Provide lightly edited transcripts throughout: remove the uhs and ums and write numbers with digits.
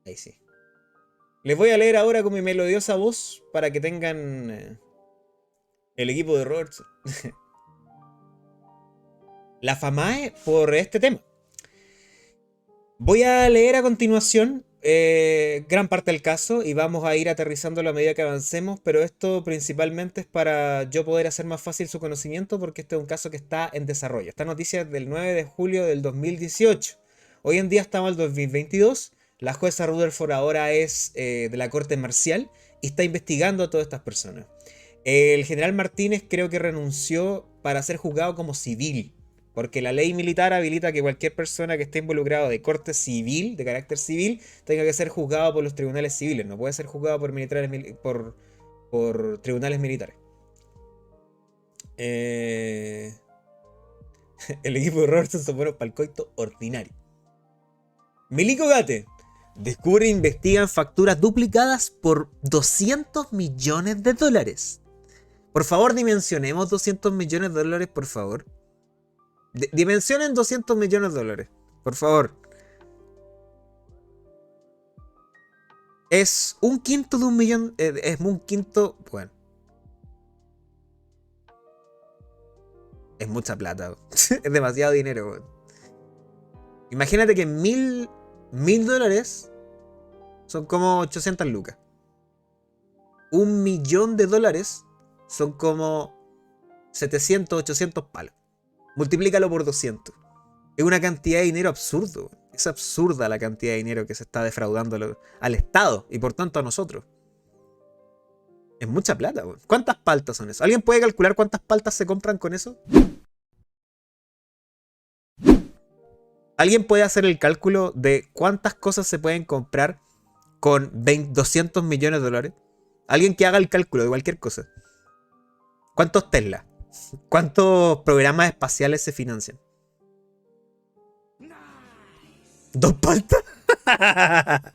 Ahí sí. Les voy a leer ahora con mi melodiosa voz para que tengan el equipo de Roberts. La FAMAE por este tema. Voy a leer a continuación gran parte del caso y vamos a ir aterrizándolo a medida que avancemos, pero esto principalmente es para yo poder hacer más fácil su conocimiento porque este es un caso que está en desarrollo. Esta noticia es del 9 de julio del 2018. Hoy en día estamos en el 2022. La jueza Rutherford ahora es de la Corte Marcial y está investigando a todas estas personas. El general Martínez creo que renunció para ser juzgado como civil. Porque la ley militar habilita que cualquier persona que esté involucrada de corte civil, de carácter civil, tenga que ser juzgado por los tribunales civiles. No puede ser juzgado por, por tribunales militares. El equipo de Robertson se pone para el coito ordinario. Milico Gate. Descubre e investigan facturas duplicadas por 200 millones de dólares. Por favor, dimensionemos 200 millones de dólares, por favor. Dimensionen 200 millones de dólares, por favor. Es un quinto de un millón. Es un quinto. Bueno. Es mucha plata. Es demasiado dinero. Bueno. Imagínate que $1000 son como 800 lucas. $1.000.000 son como 700, 800 palos. Multiplícalo por 200. Es una cantidad de dinero absurdo. Es absurda la cantidad de dinero que se está defraudando al Estado y por tanto a nosotros. Es mucha plata, güey. ¿Cuántas paltas son eso? ¿Alguien puede calcular cuántas paltas se compran con eso? ¿Alguien puede hacer el cálculo de cuántas cosas se pueden comprar con 200 millones de dólares? Alguien que haga el cálculo de cualquier cosa. ¿Cuántos Tesla? ¿Cuántos programas espaciales se financian? ¿Dos paltas?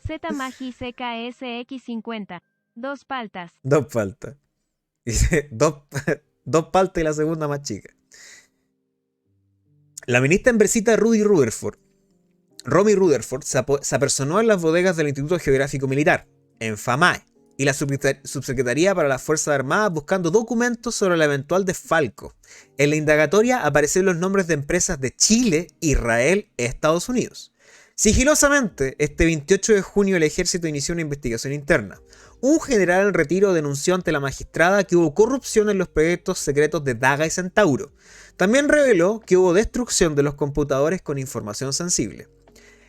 Z-Magi CKSX50. Dos paltas. Dos paltas. Dice, dos paltas y la segunda más chica. La ministra embresita Romy Rutherford se apersonó en las bodegas del Instituto Geográfico Militar, en FAMAE, y la Subsecretaría para las Fuerzas Armadas buscando documentos sobre el eventual desfalco. En la indagatoria aparecieron los nombres de empresas de Chile, Israel y Estados Unidos. Sigilosamente, este 28 de junio el ejército inició una investigación interna. Un general en retiro denunció ante la magistrada que hubo corrupción en los proyectos secretos de Daga y Centauro. También reveló que hubo destrucción de los computadores con información sensible.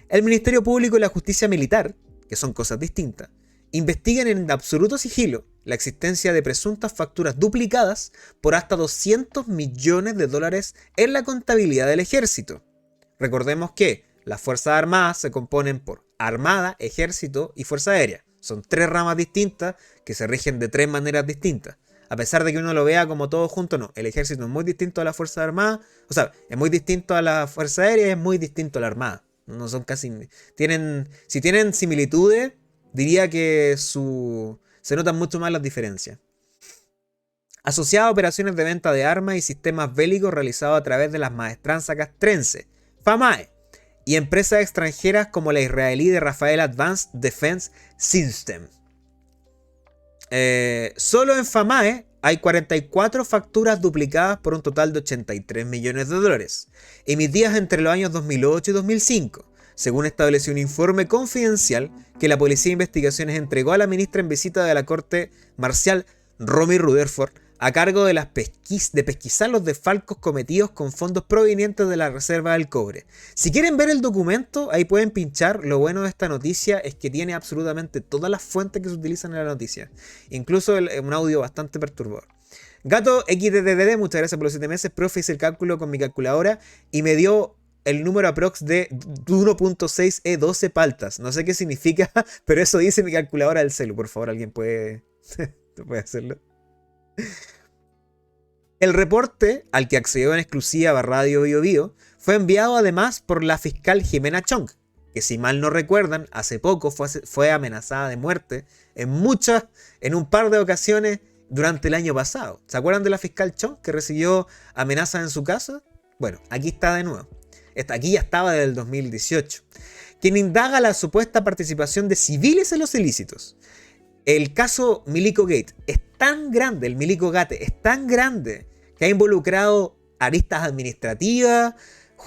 El Ministerio Público y la Justicia Militar, que son cosas distintas, investigan en absoluto sigilo la existencia de presuntas facturas duplicadas por hasta 200 millones de dólares en la contabilidad del ejército. Recordemos que las Fuerzas Armadas se componen por Armada, Ejército y Fuerza Aérea. Son tres ramas distintas que se rigen de tres maneras distintas. A pesar de que uno lo vea como todo junto, no. El ejército es muy distinto a la Fuerza Armada. O sea, es muy distinto a la Fuerza Aérea y es muy distinto a la Armada. No son casi... Si tienen similitudes, diría que se notan mucho más las diferencias. Asociado a operaciones de venta de armas y sistemas bélicos realizados a través de las maestranzas castrense, FAMAE, y empresas extranjeras como la israelí de Rafael Advanced Defense System. Solo en FAMAE hay 44 facturas duplicadas por un total de 83 millones de dólares, emitidas entre los años 2008 y 2005, según estableció un informe confidencial que la Policía de Investigaciones entregó a la ministra en visita de la Corte Marcial Romy Rutherford a cargo de pesquisar los desfalcos cometidos con fondos provenientes de la Reserva del Cobre. Si quieren ver el documento, ahí pueden pinchar. Lo bueno de esta noticia es que tiene absolutamente todas las fuentes que se utilizan en la noticia. Incluso un audio bastante perturbador. Gato XDDD, muchas gracias por los 7 meses. Profe, hice el cálculo con mi calculadora y me dio el número aprox de 1.6E12 paltas. No sé qué significa, pero eso dice mi calculadora del celu. Por favor, alguien puede hacerlo. El reporte, al que accedió en exclusiva a Radio Bio Bio, fue enviado además por la fiscal Jimena Chong, que si mal no recuerdan, hace poco fue amenazada de muerte en un par de ocasiones durante el año pasado. ¿Se acuerdan de la fiscal Chong que recibió amenazas en su casa? Bueno, aquí está de nuevo. Aquí ya estaba desde el 2018. quien indaga la supuesta participación de civiles en los ilícitos. El caso Milico Gate es tan grande, el Milico Gate es tan grande, que ha involucrado aristas administrativas,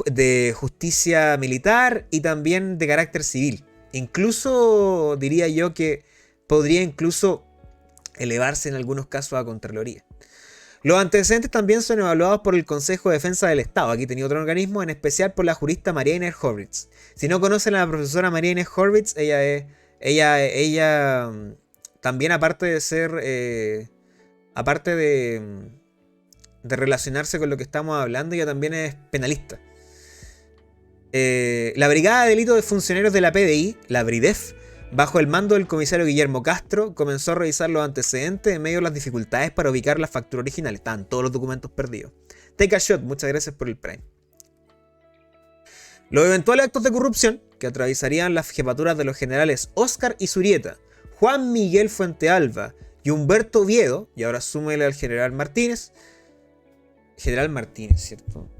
de justicia militar y también de carácter civil. Incluso diría yo que podría incluso elevarse en algunos casos a Contraloría. Los antecedentes también son evaluados por el Consejo de Defensa del Estado. Aquí tenía otro organismo, en especial por la jurista María Inés Horvitz. Si no conocen a la profesora María Inés Horvitz, ella también aparte de ser, aparte de relacionarse con lo que estamos hablando, ella también es penalista. La Brigada de Delitos de Funcionarios de la PDI, la BRIDEF, bajo el mando del comisario Guillermo Castro, comenzó a revisar los antecedentes en medio de las dificultades para ubicar la factura original. Estaban todos los documentos perdidos. Take a shot, muchas gracias por el Prime. Los eventuales actos de corrupción que atravesarían las jefaturas de los generales Óscar Izurieta, Juan Miguel Fuentealba y Humberto Oviedo, y ahora súmele al general Martínez. General Martínez, ¿cierto?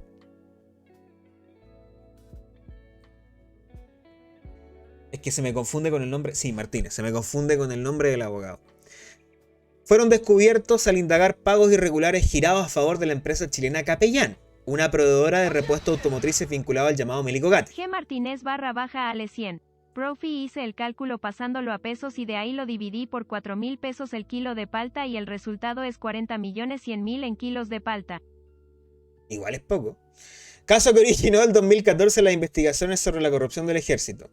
Es que se me confunde con el nombre. Sí, Martínez, se me confunde con el nombre del abogado. Fueron descubiertos al indagar pagos irregulares girados a favor de la empresa chilena Capellán, una proveedora de repuestos automotrices vinculada al llamado Milico Gate. G. Martínez / Ale 100. Profi, hice el cálculo pasándolo a pesos y de ahí lo dividí por 4.000 pesos el kilo de palta y el resultado es 40.100.000 en kilos de palta. Igual es poco. Caso que originó en 2014 las investigaciones sobre la corrupción del ejército.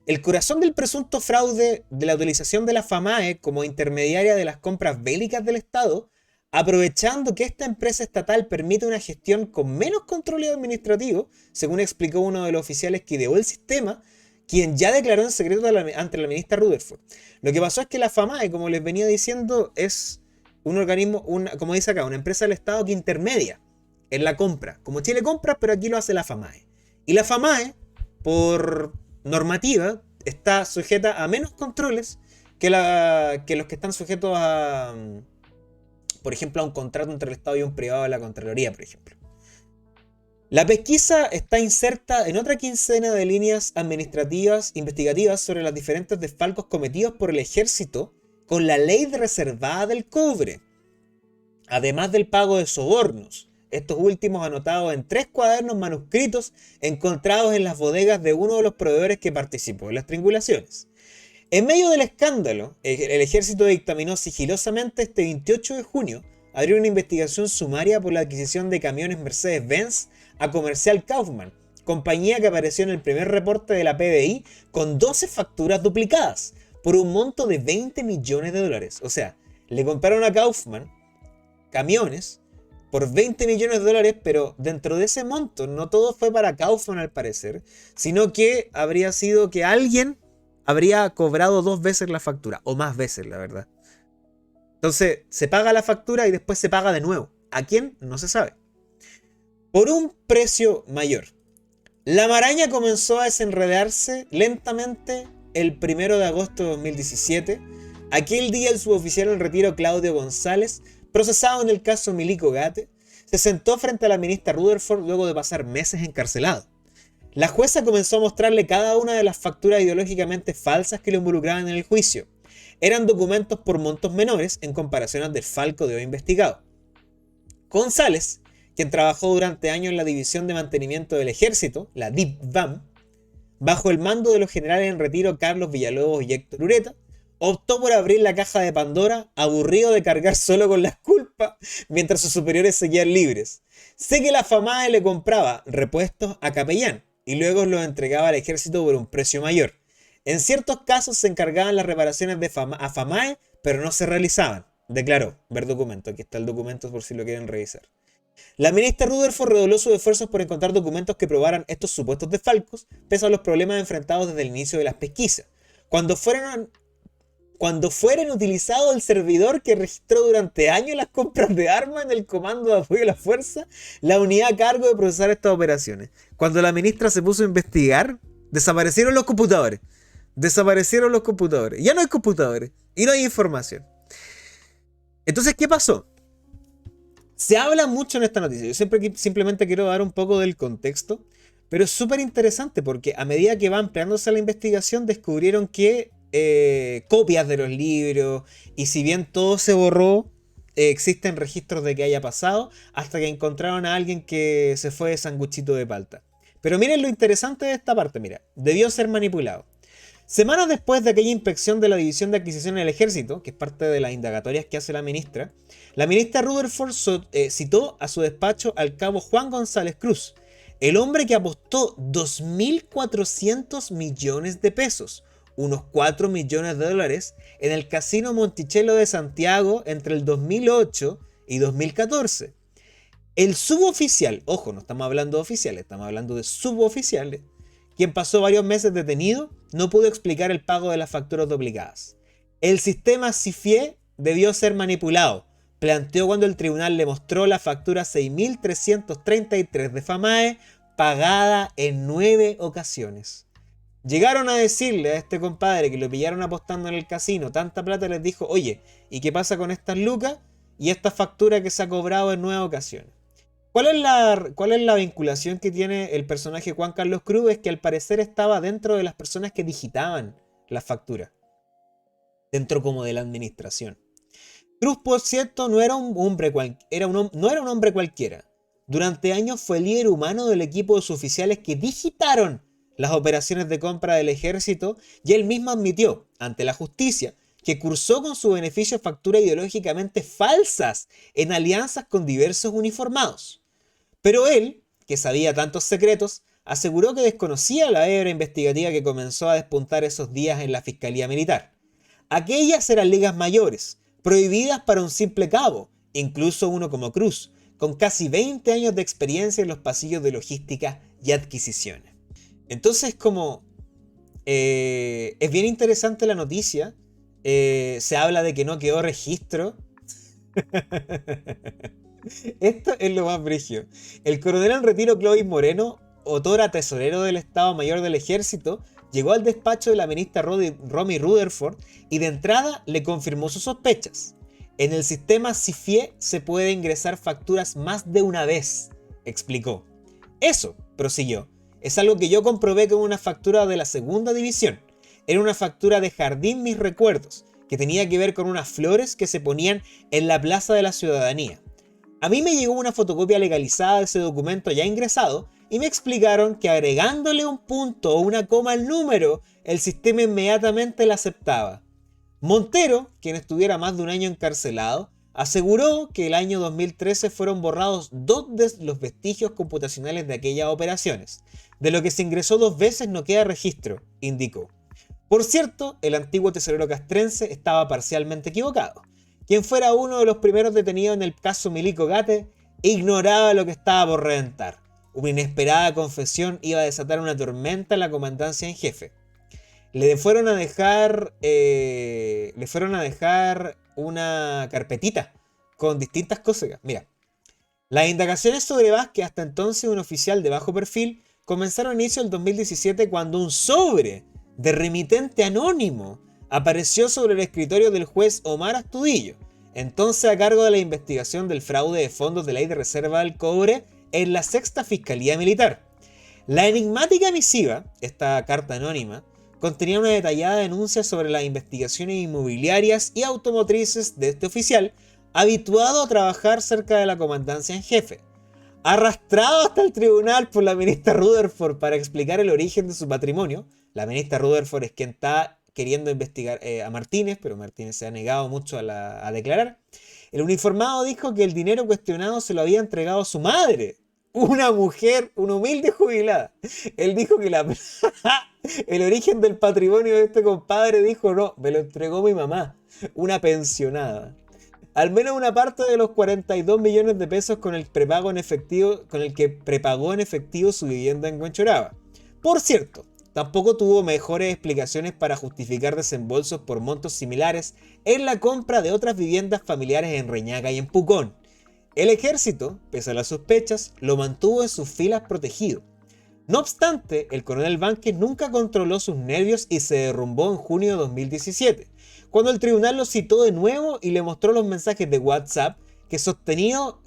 El corazón del presunto fraude de la utilización de la FAMAE como intermediaria de las compras bélicas del Estado, aprovechando que esta empresa estatal permite una gestión con menos control administrativo, según explicó uno de los oficiales que ideó el sistema, quien ya declaró en secreto ante la ministra Rutherford. Lo que pasó es que la FAMAE, como les venía diciendo, es un organismo, como dice acá, una empresa del Estado que intermedia en la compra. Como Chile compra, pero aquí lo hace la FAMAE. Y la FAMAE, por normativa, está sujeta a menos controles que los que están sujetos a, por ejemplo, a un contrato entre el Estado y un privado de la Contraloría, por ejemplo. La pesquisa está inserta en otra quincena de líneas administrativas investigativas sobre los diferentes desfalcos cometidos por el ejército con la ley de reservada del cobre, además del pago de sobornos. Estos últimos anotados en 3 cuadernos manuscritos encontrados en las bodegas de uno de los proveedores que participó en las triangulaciones. En medio del escándalo, el ejército dictaminó sigilosamente este 28 de junio abrir una investigación sumaria por la adquisición de camiones Mercedes-Benz a Comercial Kaufmann, compañía que apareció en el primer reporte de la PDI con 12 facturas duplicadas por un monto de $20 millones. O sea, le compraron a Kaufmann camiones por $20 millones, pero dentro de ese monto no todo fue para Kaufmann al parecer, sino que habría sido que alguien habría cobrado 2 veces la factura, o más veces, la verdad. Entonces se paga la factura y después se paga de nuevo. ¿A quién? No se sabe. Por un precio mayor. La maraña comenzó a desenredarse lentamente el 1 de agosto de 2017. Aquel día el suboficial en retiro Claudio González, procesado en el caso Milico Gate, se sentó frente a la ministra Rutherford luego de pasar meses encarcelado. La jueza comenzó a mostrarle cada una de las facturas ideológicamente falsas que lo involucraban en el juicio. Eran documentos por montos menores en comparación al desfalco de hoy investigado. González, quien trabajó durante años en la División de Mantenimiento del Ejército, la DIPVAM, bajo el mando de los generales en retiro Carlos Villalobos y Héctor Ureta, optó por abrir la caja de Pandora, aburrido de cargar solo con las culpas mientras sus superiores seguían libres. Sé que la FAMAE le compraba repuestos a Capellán y luego los entregaba al ejército por un precio mayor. En ciertos casos se encargaban las reparaciones a FAMAE, pero no se realizaban, declaró. Ver documento, aquí está el documento por si lo quieren revisar. La ministra Rutherford redobló sus esfuerzos por encontrar documentos que probaran estos supuestos desfalcos, pese a los problemas enfrentados desde el inicio de las pesquisas. Cuando fueran utilizado el servidor que registró durante años las compras de armas en el Comando de Apoyo a la Fuerza, la unidad a cargo de procesar estas operaciones. Cuando la ministra se puso a investigar, desaparecieron los computadores. Ya no hay computadores y no hay información. Entonces, ¿qué pasó? Se habla mucho en esta noticia. Yo simplemente quiero dar un poco del contexto Pero es súper interesante porque a medida que va ampliándose la investigación descubrieron que copias de los libros, y si bien todo se borró, existen registros de que haya pasado, hasta que encontraron a alguien que se fue de sanguchito de palta. Pero miren lo interesante de esta parte, mira, debió ser manipulado. Semanas después de aquella inspección de la División de Adquisiciones del Ejército, que es parte de las indagatorias que hace la ministra Rutherford citó a su despacho al cabo Juan González Cruz, el hombre que apostó 2.400 millones de pesos, unos 4 millones de dólares, en el Casino Monticello de Santiago entre el 2008 y 2014. El suboficial, ojo, no estamos hablando de oficiales, estamos hablando de suboficiales, quien pasó varios meses detenido, no pudo explicar el pago de las facturas duplicadas. El sistema CIFIE debió ser manipulado, planteó cuando el tribunal le mostró la factura 6.333 de FAMAE, pagada en 9 ocasiones. Llegaron a decirle a este compadre que lo pillaron apostando en el casino tanta plata, les dijo, oye, ¿y qué pasa con estas lucas y esta factura que se ha cobrado en 9 ocasiones? ¿Cuál es la vinculación que tiene el personaje Juan Carlos Cruz? Es que al parecer estaba dentro de las personas que digitaban las facturas. Dentro como de la administración. Cruz, por cierto, no era un hombre cualquiera. Durante años fue el líder humano del equipo de suboficiales que digitaron las operaciones de compra del ejército, y él mismo admitió ante la justicia que cursó con su beneficio facturas ideológicamente falsas en alianzas con diversos uniformados. Pero él, que sabía tantos secretos, aseguró que desconocía la hebra investigativa que comenzó a despuntar esos días en la Fiscalía Militar. Aquellas eran ligas mayores, prohibidas para un simple cabo, incluso uno como Cruz, con casi 20 años de experiencia en los pasillos de logística y adquisiciones. Entonces, como es bien interesante la noticia, se habla de que no quedó registro. Esto es lo más brígido. El coronel en retiro Clovis Moreno, otrora tesorero del Estado Mayor del Ejército, llegó al despacho de la ministra Romy Rutherford y de entrada le confirmó sus sospechas. En el sistema CIFIE se puede ingresar facturas más de una vez, explicó. Eso, prosiguió, es algo que yo comprobé con una factura de la segunda división. Era una factura de Jardín Mis Recuerdos, que tenía que ver con unas flores que se ponían en la Plaza de la Ciudadanía. A mí me llegó una fotocopia legalizada de ese documento ya ingresado y me explicaron que agregándole un punto o una coma al número, el sistema inmediatamente la aceptaba. Montero, quien estuviera más de un año encarcelado, aseguró que el año 2013 fueron borrados 2 de los vestigios computacionales de aquellas operaciones. De lo que se ingresó 2 veces no queda registro, indicó. Por cierto, el antiguo tesorero castrense estaba parcialmente equivocado. Quien fuera uno de los primeros detenidos en el caso Milico Gate ignoraba lo que estaba por reventar. Una inesperada confesión iba a desatar una tormenta en la comandancia en jefe. Le fueron a dejar una carpetita con distintas cosas. Mira, las indagaciones sobre Vázquez, hasta entonces un oficial de bajo perfil, comenzaron a inicio del 2017 cuando un sobre de remitente anónimo apareció sobre el escritorio del juez Omar Astudillo, entonces a cargo de la investigación del fraude de fondos de ley de reserva del cobre en la Sexta Fiscalía Militar. La enigmática misiva, esta carta anónima, contenía una detallada denuncia sobre las investigaciones inmobiliarias y automotrices de este oficial, habituado a trabajar cerca de la comandancia en jefe. Arrastrado hasta el tribunal por la ministra Rutherford para explicar el origen de su patrimonio, la ministra Rutherford es quien está queriendo investigar a Martínez, pero Martínez se ha negado mucho a declarar. El uniformado dijo que el dinero cuestionado se lo había entregado a su madre, una mujer, una humilde jubilada. Él dijo que el origen del patrimonio de este compadre, dijo, no, me lo entregó mi mamá, una pensionada. Al menos una parte de los 42 millones de pesos con el que prepagó en efectivo su vivienda en Huenchoraba. Por cierto, tampoco tuvo mejores explicaciones para justificar desembolsos por montos similares en la compra de otras viviendas familiares en Reñaca y en Pucón. El ejército, pese a las sospechas, lo mantuvo en sus filas protegido. No obstante, el coronel Vázquez nunca controló sus nervios y se derrumbó en junio de 2017, cuando el tribunal lo citó de nuevo y le mostró los mensajes de WhatsApp que sostenidos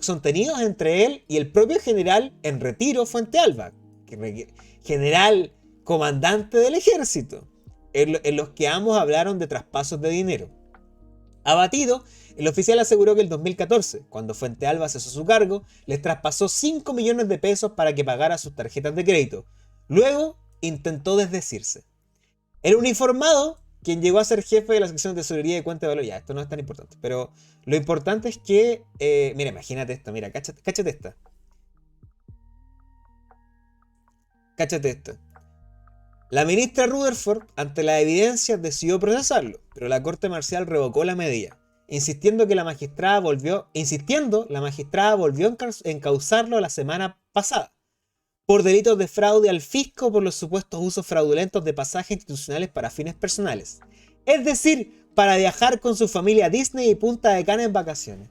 entre él y el propio general en retiro Fuente Alba, general comandante del ejército, en los que ambos hablaron de traspasos de dinero. Abatido, el oficial aseguró que en 2014, cuando Fuente Alba cesó su cargo, les traspasó 5 millones de pesos para que pagara sus tarjetas de crédito. Luego, intentó desdecirse. El uniformado, quien llegó a ser jefe de la sección de tesorería y cuenta de valor, ya, esto no es tan importante, pero lo importante es que, mira, imagínate esto, mira, cáchate esta. Cáchate esta. La ministra Rutherford, ante la evidencia, decidió procesarlo, pero la Corte Marcial revocó la medida, insistiendo la magistrada volvió a encausarlo la semana pasada, por delitos de fraude al fisco por los supuestos usos fraudulentos de pasajes institucionales para fines personales. Es decir, para viajar con su familia a Disney y Punta de Cana en vacaciones.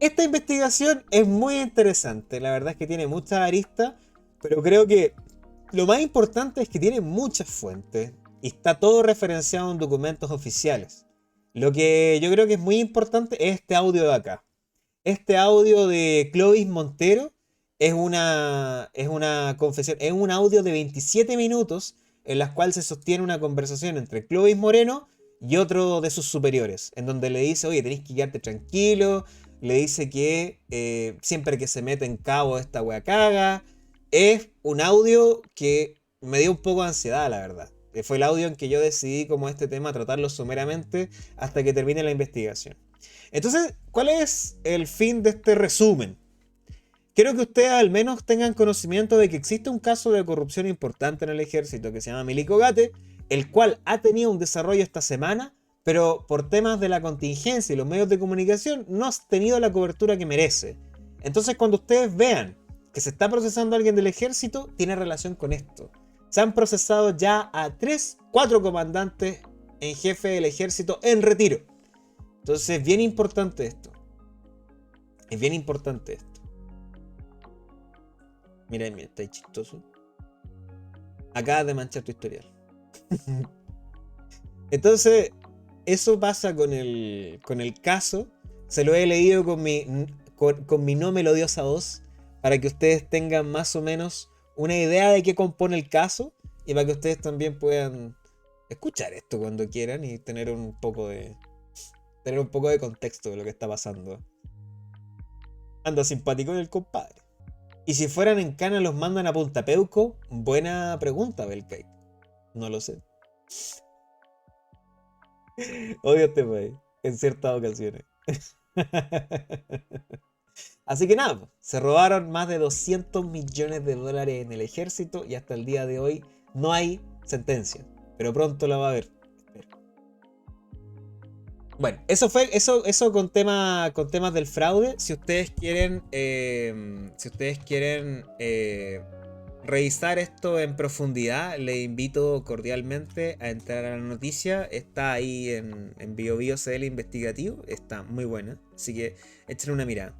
Esta investigación es muy interesante, la verdad es que tiene muchas aristas, pero creo que lo más importante es que tiene muchas fuentes y está todo referenciado en documentos oficiales. Lo que yo creo que es muy importante es este audio de acá. Este audio de Clovis Montero es una confesión, es un audio de 27 minutos en la cual se sostiene una conversación entre Clovis Moreno y otro de sus superiores, en donde le dice, oye, tenés que quedarte tranquilo, le dice que siempre que se mete en cabo esta wea caga. Es un audio que me dio un poco de ansiedad, la verdad. Fue el audio en que yo decidí como este tema tratarlo someramente hasta que termine la investigación. Entonces, ¿cuál es el fin de este resumen? Quiero que ustedes al menos tengan conocimiento de que existe un caso de corrupción importante en el ejército que se llama Milico Gate, el cual ha tenido un desarrollo esta semana, pero por temas de la contingencia y los medios de comunicación no ha tenido la cobertura que merece. Entonces, cuando ustedes vean que se está procesando a alguien del ejército, tiene relación con esto. Se han procesado ya a 4 comandantes en jefe del ejército en retiro. Entonces es bien importante esto. Es bien importante esto. Mira, está ahí chistoso. Acabas de manchar tu historial. Entonces, eso pasa con el caso. Se lo he leído con mi no melodiosa voz, para que ustedes tengan más o menos una idea de qué compone el caso y para que ustedes también puedan escuchar esto cuando quieran y tener un poco de contexto de lo que está pasando. Anda simpático el compadre. Y si fueran en Cana los mandan a Punta Peuco, buena pregunta, Belkay. No lo sé. Odio este país en ciertas ocasiones. Así que nada, se robaron más de 200 millones de dólares en el ejército y hasta el día de hoy no hay sentencia. Pero pronto la va a haber. Bueno, eso con temas del fraude. Si ustedes quieren revisar esto en profundidad, les invito cordialmente a entrar a la noticia. Está ahí en BioBio CL Investigativo. Está muy buena. Así que echen una mirada.